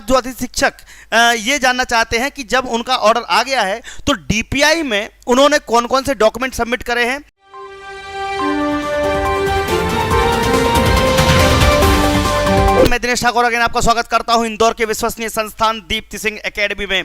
जो अतिथि शिक्षक ये जानना चाहते हैं कि जब उनका ऑर्डर आ गया है तो डीपीआई में उन्होंने कौन कौन से डॉक्यूमेंट सबमिट करे हैं। मैं दिनेश ठाकुर अगेन आपका स्वागत करता हूं इंदौर के विश्वसनीय संस्थान दीप्ति सिंह एकेडमी में।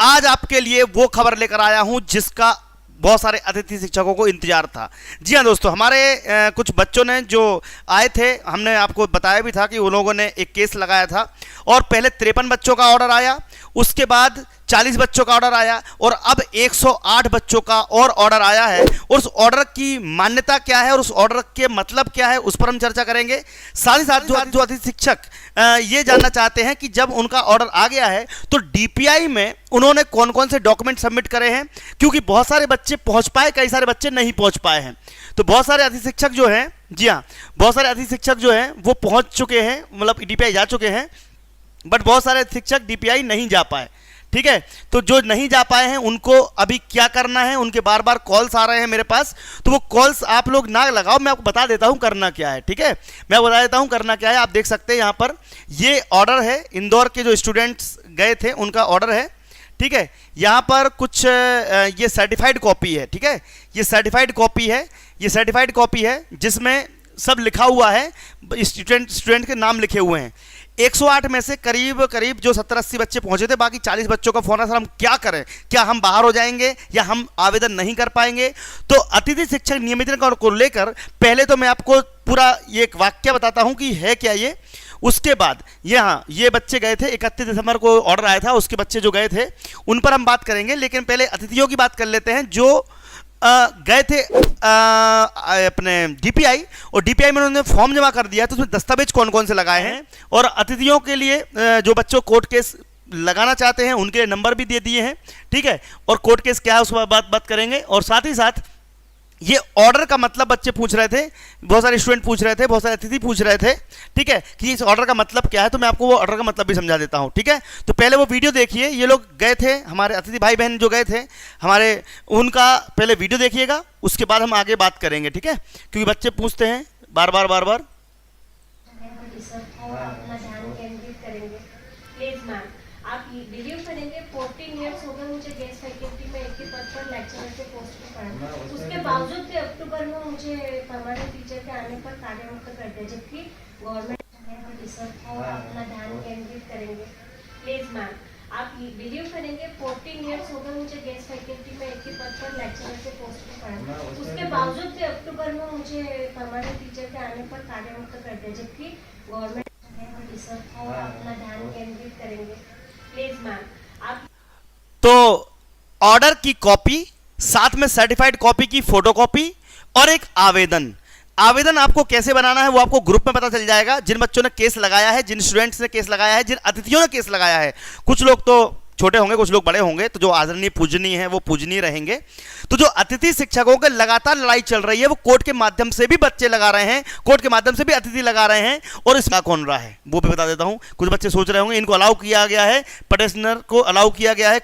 आज आपके लिए वो खबर लेकर आया हूं जिसका बहुत सारे अतिथि शिक्षकों को इंतजार था। जी हाँ दोस्तों, हमारे कुछ बच्चों ने जो आए थे, हमने आपको बताया भी था कि उन लोगों ने एक केस लगाया था और पहले 53 बच्चों का ऑर्डर आया, उसके बाद 40 बच्चों का ऑर्डर आया और अब 108 बच्चों का और ऑर्डर आया है। और उस ऑर्डर की मान्यता क्या है और उस ऑर्डर के मतलब क्या है, उस पर हम चर्चा करेंगे। साथ ही साथ जो अतिथि शिक्षक ये जानना चाहते हैं कि जब उनका ऑर्डर आ गया है तो डीपीआई में उन्होंने कौन कौन से डॉक्यूमेंट सबमिट करे हैं, क्योंकि बहुत सारे बच्चे पहुंच पाए, कई सारे बच्चे नहीं पहुंच पाए हैं। तो बहुत सारे अतिथि शिक्षक जो हैं, जी हाँ, बहुत सारे अतिथि शिक्षक जो हैं वो पहुंच चुके हैं, मतलब डीपीआई जा चुके हैं, बट बहुत सारे शिक्षक डीपीआई नहीं जा पाए। ठीक है, तो जो नहीं जा पाए हैं उनको अभी क्या करना है, उनके बार बार कॉल्स आ रहे हैं मेरे पास, तो वो कॉल्स आप लोग ना लगाओ, मैं आपको बता देता हूं करना क्या है। ठीक है, मैं बता देता हूं करना क्या है। आप देख सकते हैं यहां पर ये ऑर्डर है, इंदौर के जो स्टूडेंट्स गए थे उनका ऑर्डर है। ठीक है, यहाँ पर कुछ ये सर्टिफाइड कॉपी है। ठीक है, ये सर्टिफाइड कॉपी है, ये सर्टिफाइड कॉपी है जिसमें सब लिखा हुआ है, स्टूडेंट के नाम लिखे हुए हैं। 108 में से करीब करीब जो 70-80 बच्चे पहुंचे थे, बाकी 40 बच्चों का फोन है, सर हम क्या करें, क्या हम बाहर हो जाएंगे या हम आवेदन नहीं कर पाएंगे। तो अतिथि शिक्षक नियमितीकरण को लेकर पहले तो मैं आपको पूरा ये एक वाक्य बताता हूं कि है क्या ये। उसके बाद यहाँ ये बच्चे गए थे, 31 दिसंबर को ऑर्डर आया था, उसके बच्चे जो गए थे उन पर हम बात करेंगे, लेकिन पहले अतिथियों की बात कर लेते हैं जो गए थे अपने डीपीआई, और डीपीआई में उन्होंने फॉर्म जमा कर दिया, तो उसमें दस्तावेज कौन कौन से लगाए हैं। और अतिथियों के लिए जो बच्चों कोर्ट केस लगाना चाहते हैं उनके लिए नंबर भी दे दिए हैं। ठीक है, और कोर्ट केस क्या है उस पर बात करेंगे। और साथ ही साथ ये ऑर्डर का मतलब बच्चे पूछ रहे थे, बहुत सारे स्टूडेंट पूछ रहे थे, बहुत सारे अतिथि पूछ रहे थे। ठीक है, कि इस ऑर्डर का मतलब क्या है, तो मैं आपको वो ऑर्डर का मतलब भी समझा देता हूं। ठीक है, तो पहले वो वीडियो देखिए। ये लोग गए थे, हमारे अतिथि भाई बहन जो गए थे हमारे, उनका पहले वीडियो देखिएगा, उसके बाद हम आगे बात करेंगे। ठीक है, क्योंकि बच्चे पूछते हैं बार बार आप वीडियो करेंगे। 14 इयर्स हो गए मुझे गेस्ट फैकल्टी में एक ही पद पर लेक्चरर के पोस्ट पर पढ़ा, उसके बावजूद भी अक्टूबर में मुझे परमानेंट टीचर के आने पर कार्यमुक्त कर दिया, जबकि गवर्नमेंट रिसर्च और अपना ध्यान केंद्रित करेंगे। प्लीज मैम, आप वीडियो करेंगे। 14 इयर्स हो गए मुझे गेस्ट फैकल्टी में एक ही पद पर लेक्चरर के पोस्ट पर पढ़ा, उसके बावजूद भी अक्टूबर में मुझे परमानेंट टीचर के आने पर कार्यमुक्त कर दिया, जबकि गवर्नमेंट रिसर्च और अपना ध्यान केंद्रित करेंगे। प्लीज मैम, आप तो ऑर्डर की कॉपी, साथ में सर्टिफाइड कॉपी की फोटोकॉपी और एक आवेदन। आवेदन आपको कैसे बनाना है वो आपको ग्रुप में पता चल जाएगा, जिन बच्चों ने केस लगाया है, जिन स्टूडेंट्स ने केस लगाया है, जिन अतिथियों ने केस लगाया है। कुछ लोग तो छोटे होंगे, कुछ लोग बड़े होंगे, तो जो आदरणीय पूजनीय है वो पूजनीय रहेंगे। तो जो अतिथि शिक्षकों के लगातार लड़ाई चल रही है, वो कोर्ट के माध्यम से भी बच्चे लगा रहे हैं, कोर्ट के माध्यम से भी अतिथि लगा रहे हैं, और इसका कौन रहा है वो भी बता देता हूं। कुछ बच्चे सोच रहे होंगे इनको अलाउ किया गया है, पटिशनर को अलाउ किया गया है,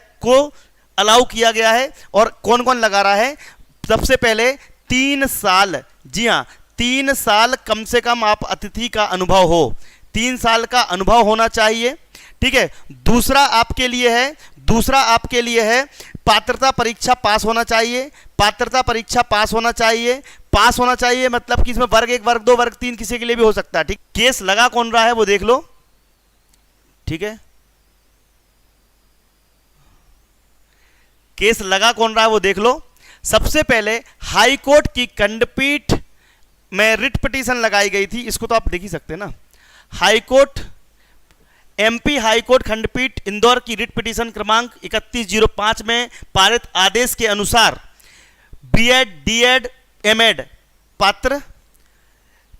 अलाउ किया गया है, और कौन कौन लगा रहा है। सबसे पहले 3 साल, जी हाँ 3 साल कम से कम आप अतिथि का अनुभव हो, 3 साल का अनुभव होना चाहिए। ठीक है, दूसरा आपके लिए है पात्रता परीक्षा पास होना चाहिए। पात्रता परीक्षा पास होना चाहिए मतलब कि इसमें वर्ग 1, वर्ग 2, वर्ग 3 किसी के लिए भी हो सकता है। ठीक, केस लगा कौन रहा है वो देख लो। ठीक है, केस लगा कौन रहा है वो देख लो। सबसे पहले हाई कोर्ट की खंडपीठ में रिट पिटीशन लगाई गई थी, इसको तो आप देख ही सकते हैं ना। High court, MP high court खंडपीठ इंदौर की रिट पिटीशन क्रमांक 3105 में पारित आदेश के अनुसार बीएड, डीएड, एमएड पात्र,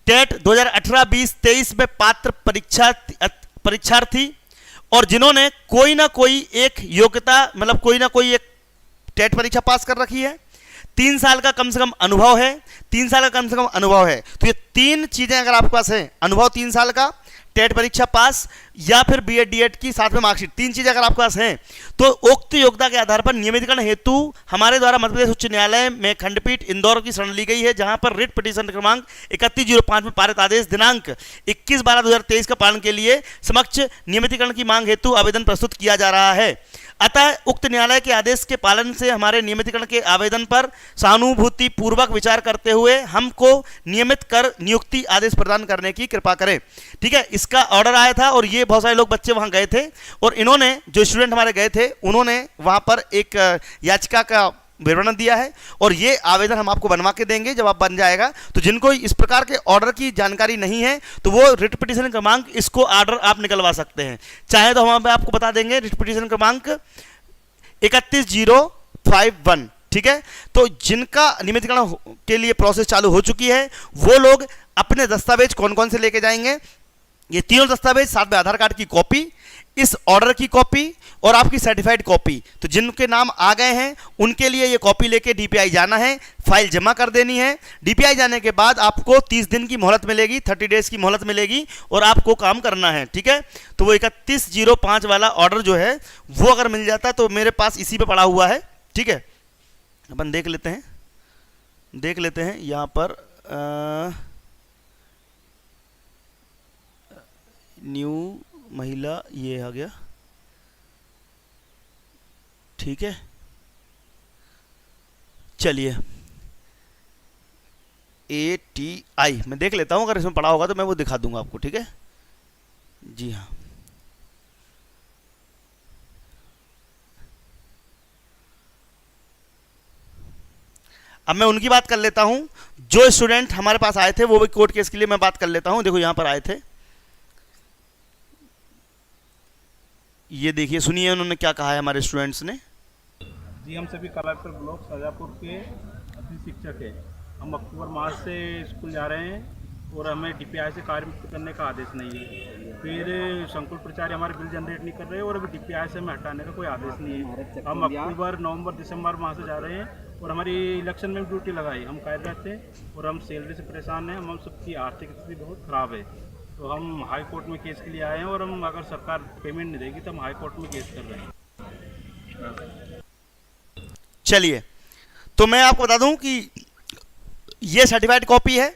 टेट 2018-20-23 में पात्र परीक्षार्थी और जिन्होंने कोई ना कोई एक योग्यता, मतलब कोई ना कोई एक टेट परीक्षा पास कर रखी है, 3 साल का कम से कम अनुभव है, 3 साल का कम से कम अनुभव है। तो ये 3 चीजें अगर आपके पास है, अनुभव 3 साल का, टेट परीक्षा पास, या फिर बीएड डीएड की साथ में मार्कशीट, 3 चीजें अगर आपके पास हैं तो उक्त योग्यता के आधार पर नियमितीकरण हेतु हमारे द्वारा मध्य प्रदेश उच्च न्यायालय में खंडपीठ इंदौर की शरण ली गई है, जहां पर रिट पिटीशन क्रमांक 3105 में पारित आदेश दिनांक 21/12/2023 का पालन के लिए समक्ष नियमितीकरण की मांग हेतु आवेदन प्रस्तुत किया जा रहा है। अतः उक्त न्यायालय के आदेश के पालन से हमारे नियमितीकरण के आवेदन पर सहानुभूति पूर्वक विचार करते हुए हमको नियमित कर नियुक्ति आदेश प्रदान करने की कृपा करें। ठीक है, इसका ऑर्डर आया था और ये बहुत सारे लोग बच्चे वहां गए थे और इन्होंने, जो स्टूडेंट हमारे गए थे, उन्होंने वहां पर एक याचिका का विवरण दिया है और ये आवेदन हम आपको बनवा के देंगे जब आप बन जाएगा। तो जिनको इस प्रकार के ऑर्डर की जानकारी नहीं है तो वो रिट पिटीशन क्रमांक, इसको ऑर्डर आप निकलवा सकते हैं, चाहे तो हम आपको बता देंगे रिट पिटीशन क्रमांक 31051। ठीक है, तो जिनका नियमितीकरण के लिए प्रोसेस चालू हो चुकी है वो लोग अपने दस्तावेज कौन कौन से लेके जाएंगे, ये तीनों दस्तावेज, साथ में आधार कार्ड की कॉपी, इस ऑर्डर की कॉपी और आपकी सर्टिफाइड कॉपी। तो जिनके नाम आ गए हैं उनके लिए ये कॉपी लेके डीपीआई जाना है, फाइल जमा कर देनी है। डीपीआई जाने के बाद आपको 30 दिन की मोहलत मिलेगी, 30 डेज की मोहलत मिलेगी और आपको काम करना है। ठीक है, तो वो 3105 वाला ऑर्डर जो है वो अगर मिल जाता तो मेरे पास इसी पे पड़ा हुआ है। ठीक है, अपन देख लेते हैं यहाँ पर न्यू महिला, ये आ गया। ठीक है, चलिए ATI मैं देख लेता हूं, अगर इसमें पड़ा होगा तो मैं वो दिखा दूंगा आपको। ठीक है जी हाँ, अब मैं उनकी बात कर लेता हूं जो स्टूडेंट हमारे पास आए थे, वो भी कोर्ट केस के लिए मैं बात कर लेता हूं। देखो यहां पर आए थे, ये देखिए, सुनिए उन्होंने क्या कहा है हमारे स्टूडेंट्स ने। जी, हम सभी कलेक्टर ब्लॉक शाजापुर के अतिथि शिक्षक हैं। हम अक्टूबर माह से स्कूल जा रहे हैं और हमें डीपीआई से कार्य मुक्त करने का आदेश नहीं है। फिर संकुल प्राचार्य हमारे बिल जनरेट नहीं कर रहे और अभी डीपीआई से हमें हटाने का कोई आदेश नहीं है। हम अक्टूबर, नवंबर, दिसंबर माह से जा रहे हैं और हमारी इलेक्शन में ड्यूटी लगाई, हम कार्यरत थे और हम सैलरी से परेशान हैं। हम सबकी आर्थिक स्थिति बहुत ख़राब है, तो हम हाई कोर्ट में केस के लिए आए हैं और हम, अगर सरकार पेमेंट नहीं देगी तो हम हाई कोर्ट में केस कर रहे हैं। चलिए, तो मैं आपको बता दूं कि ये सर्टिफाइड कॉपी है।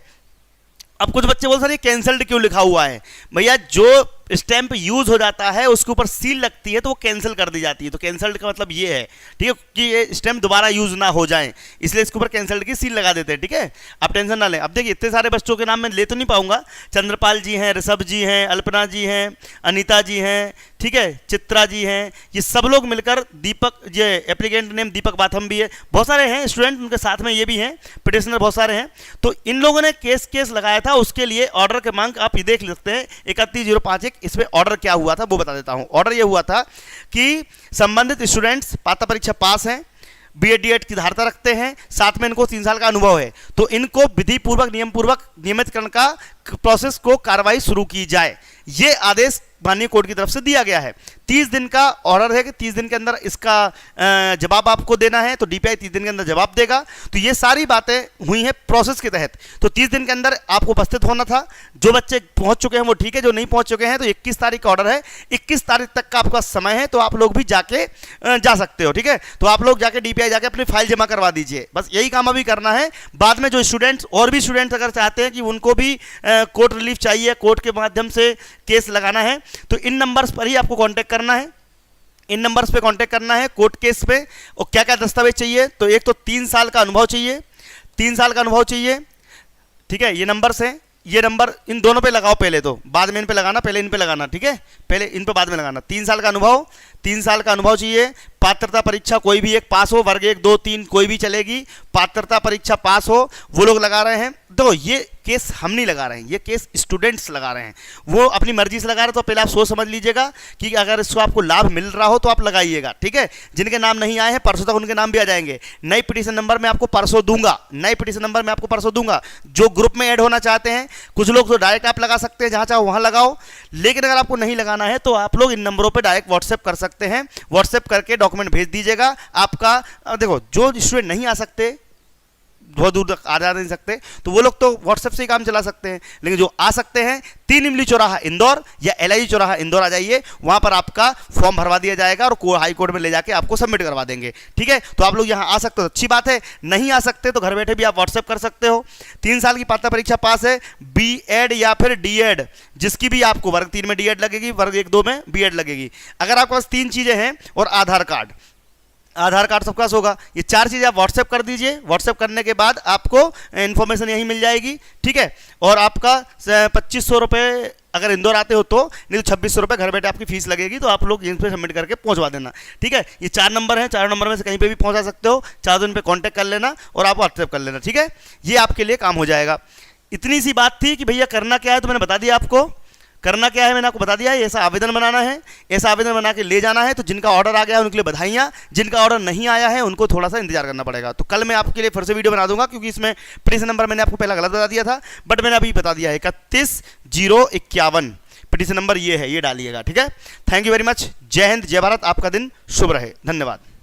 अब कुछ बच्चे बोल सर ये कैंसल्ड क्यों लिखा हुआ है? भैया, जो स्टैंप यूज हो जाता है उसके ऊपर सील लगती है तो वो कैंसिल कर दी जाती है। तो कैंसल्ड का मतलब ये है, ठीक है, कि ये स्टैंप दोबारा यूज ना हो जाए, इसलिए इसके ऊपर कैंसल्ड की सील लगा देते हैं। ठीक है, आप टेंशन ना लें। अब देखिए, इतने सारे बच्चों के नाम मैं ले तो नहीं पाऊंगा। चंद्रपाल जी हैं, ऋषभ जी हैं, अल्पना जी हैं, अनीता जी हैं, ठीक है, चित्रा जी हैं, ये सब लोग मिलकर, दीपक, ये एप्लीकेंट नेम दीपक बाथम भी है, बहुत सारे हैं स्टूडेंट, उनके साथ में ये भी हैं, पिटिशनर बहुत सारे हैं। तो इन लोगों ने केस लगाया था, उसके लिए ऑर्डर क्रमांक आप ये देख लेते हैं 31051। इसमें ऑर्डर क्या हुआ था वो बता देता हूं। ऑर्डर ये हुआ था कि संबंधित स्टूडेंट्स पात्रता परीक्षा पास हैं, बीएड डीएड की धारता रखते हैं, साथ में इनको 3 साल का अनुभव है, तो इनको विधि पूर्वक नियम पूर्वक नियमितकरण का प्रोसेस को कार्रवाई शुरू की जाए। ये आदेश माननीय कोर्ट की तरफ से दिया गया है। 30 दिन का ऑर्डर है कि 30 दिन के अंदर इसका जवाब आपको देना है, तो डीपीआई 30 दिन के अंदर जवाब देगा। तो ये सारी बातें हुई हैं प्रोसेस के तहत। तो 30 दिन के अंदर आपको उपस्थित होना था। जो बच्चे पहुंच चुके हैं वो ठीक है, जो नहीं पहुंच चुके हैं तो 21 तारीख का ऑर्डर है, 21 तारीख तक का आपका समय है, तो आप लोग भी जाके जा सकते हो। ठीक है, तो आप लोग जाके डीपीआई जाके अपनी फाइल जमा करवा दीजिए, बस यही काम अभी करना है। बाद में जो स्टूडेंट्स, और भी स्टूडेंट्स अगर चाहते हैं कि उनको भी कोर्ट रिलीफ चाहिए, कोर्ट के माध्यम से केस लगाना है, तो इन नंबर्स पर ही आपको कांटेक्ट करना है। इन नंबर्स पे कांटेक्ट करना है कोर्ट केस पे। और क्या क्या दस्तावेज चाहिए, तो एक तो 3 साल का अनुभव चाहिए, 3 साल का अनुभव चाहिए। ठीक है, ये नंबर्स हैं, ये नंबर इन दोनों पे लगाओ पहले, तो बाद में इन पे लगाना, पहले इन पे लगाना। ठीक है, पहले इन पे बाद में लगाना। 3 साल का अनुभव, 3 साल का अनुभव चाहिए। पात्रता परीक्षा कोई भी एक पास हो, वर्ग 1, 2, 3 कोई भी चलेगी, पात्रता परीक्षा पास हो, वो लोग लगा रहे हैं। देखो, ये केस हम नहीं लगा रहे हैं, ये केस स्टूडेंट्स लगा रहे हैं, वो अपनी मर्जी से लगा रहे हैं। तो पहले आप सोच समझ लीजिएगा कि अगर इसको आपको लाभ मिल रहा हो तो आप लगाइएगा। ठीक है, जिनके नाम नहीं आए हैं परसों तक उनके नाम भी आ जाएंगे। नई पिटीशन नंबर मैं आपको परसों दूंगा, नई पिटीशन नंबर मैं आपको परसों दूंगा। जो ग्रुप में ऐड होना चाहते हैं, कुछ लोग तो डायरेक्ट आप लगा सकते हैं, जहां चाहो वहां लगाओ, लेकिन अगर आपको नहीं लगाना है तो आप लोग इन नंबरों पर डायरेक्ट व्हाट्सएप कर सकते हैं। व्हाट्सएप करके डॉक्यूमेंट भेज दीजिएगा आपका। देखो, जो स्टूडेंट नहीं आ सकते, बहुत दूर तक आ जा नहीं सकते, तो वो लोग तो व्हाट्सएप से ही काम चला सकते हैं। लेकिन जो आ सकते हैं 3 इमली चौराहा इंदौर या LIG चौराहा इंदौर आ जाइए, वहां पर आपका फॉर्म भरवा दिया जाएगा और हाई कोर्ट में ले जाके आपको सबमिट करवा देंगे। ठीक है, तो आप लोग यहाँ आ सकते हो, अच्छी बात है। नहीं आ सकते तो घर बैठे भी आप व्हाट्सएप कर सकते हो। 3 साल की पात्रता परीक्षा पास है, B.Ed या फिर D.Ed, जिसकी भी आपको वर्ग 3 में D.Ed लगेगी, वर्ग 1-2 में B.Ed लगेगी। अगर आपके पास 3 चीजें हैं और आधार कार्ड सबके पास होगा, ये 4 चीज़ें आप व्हाट्सएप कर दीजिए। व्हाट्सएप करने के बाद आपको इन्फॉर्मेशन यहीं मिल जाएगी। ठीक है, और आपका 2500 रुपये अगर इंदौर आते हो तो, नहीं तो 2600 रुपये घर बैठे आपकी फीस लगेगी। तो आप लोग इन पर सबमिट करके पहुंचवा देना। ठीक है, ये 4 नंबर हैं, 4 नंबर में से कहीं पे भी पहुंचा सकते हो। 4 दिन पे कांटेक्ट कर लेना और आप व्हाट्सएप कर लेना। ठीक है, ये आपके लिए काम हो जाएगा। इतनी सी बात थी कि भैया करना क्या है, तो मैंने बता दिया आपको करना क्या है, मैंने आपको बता दिया है। ऐसा आवेदन बनाना है, ऐसा आवेदन बना के ले जाना है। तो जिनका ऑर्डर आ गया है उनके लिए बधाइयाँ, जिनका ऑर्डर नहीं आया है उनको थोड़ा सा इंतजार करना पड़ेगा। तो कल मैं आपके लिए फिर से वीडियो बना दूंगा, क्योंकि इसमें पिटीशन नंबर मैंने आपको पहला गलत बता दिया था, बट मैंने अभी बता दिया है 31/051 पिटीशन नंबर ये है, ये डालिएगा। ठीक है, थैंक यू वेरी मच। जय हिंद, जय भारत, आपका दिन शुभ रहे। धन्यवाद।